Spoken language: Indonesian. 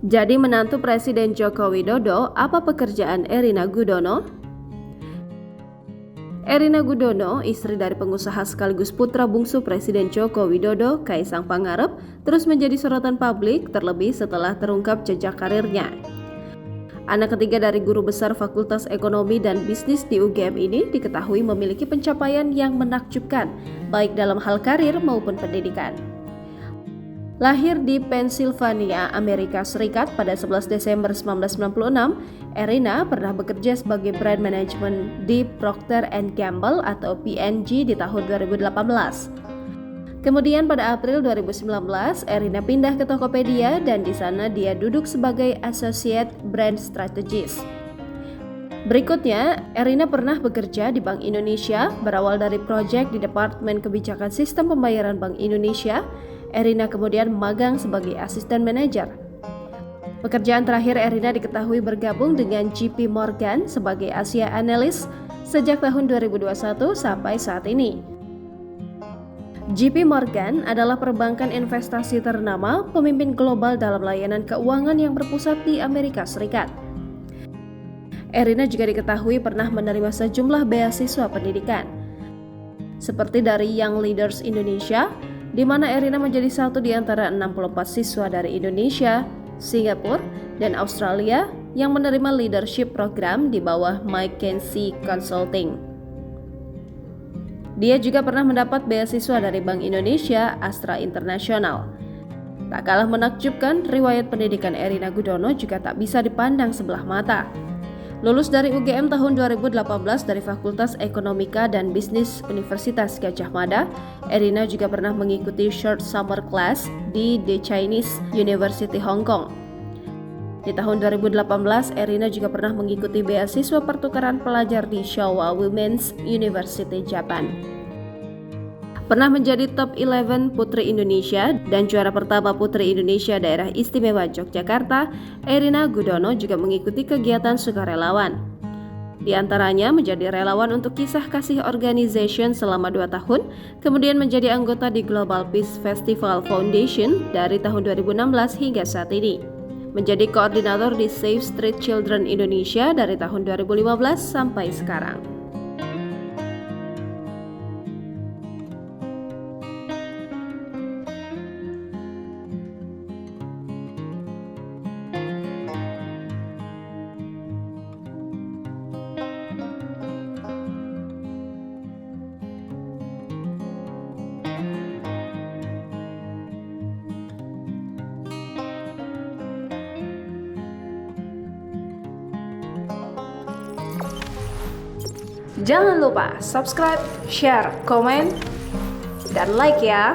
Jadi menantu Presiden Joko Widodo, apa pekerjaan Erina Gudono? Erina Gudono, istri dari pengusaha sekaligus putra bungsu Presiden Joko Widodo, Kaisang Pangarep, terus menjadi sorotan publik terlebih setelah terungkap jejak karirnya. Anak ketiga dari guru besar Fakultas Ekonomi dan Bisnis di UGM ini diketahui memiliki pencapaian yang menakjubkan, baik dalam hal karir maupun pendidikan. Lahir di Pennsylvania, Amerika Serikat pada 11 Desember 1996, Erina pernah bekerja sebagai brand management di Procter & Gamble atau P&G di tahun 2018. Kemudian pada April 2019, Erina pindah ke Tokopedia dan di sana dia duduk sebagai Associate Brand Strategist. Berikutnya, Erina pernah bekerja di Bank Indonesia, berawal dari proyek di Departemen Kebijakan Sistem Pembayaran Bank Indonesia. Erina kemudian magang sebagai asisten manajer. Pekerjaan terakhir Erina diketahui bergabung dengan JP Morgan sebagai Asia Analyst sejak tahun 2021 sampai saat ini. JP Morgan adalah perbankan investasi ternama pemimpin global dalam layanan keuangan yang berpusat di Amerika Serikat. Erina juga diketahui pernah menerima sejumlah beasiswa pendidikan, seperti dari Young Leaders Indonesia, di mana Erina menjadi satu di antara 64 siswa dari Indonesia, Singapura, dan Australia yang menerima leadership program di bawah McKinsey Consulting. Dia juga pernah mendapat beasiswa dari Bank Indonesia, Astra International. Tak kalah menakjubkan, riwayat pendidikan Erina Gudono juga tak bisa dipandang sebelah mata. Lulus dari UGM tahun 2018 dari Fakultas Ekonomika dan Bisnis Universitas Gadjah Mada, Erina juga pernah mengikuti short summer class di The Chinese University Hong Kong. Di tahun 2018, Erina juga pernah mengikuti beasiswa pertukaran pelajar di Showa Women's University Japan. Pernah menjadi top 11 Putri Indonesia dan juara pertama Putri Indonesia Daerah Istimewa Yogyakarta, Erina Gudono juga mengikuti kegiatan sukarelawan. Di antaranya menjadi relawan untuk Kisah Kasih Organization selama 2 tahun, kemudian menjadi anggota di Global Peace Festival Foundation dari tahun 2016 hingga saat ini. Menjadi koordinator di Safe Street Children Indonesia dari tahun 2015 sampai sekarang. Jangan lupa subscribe, share, komen, dan like ya!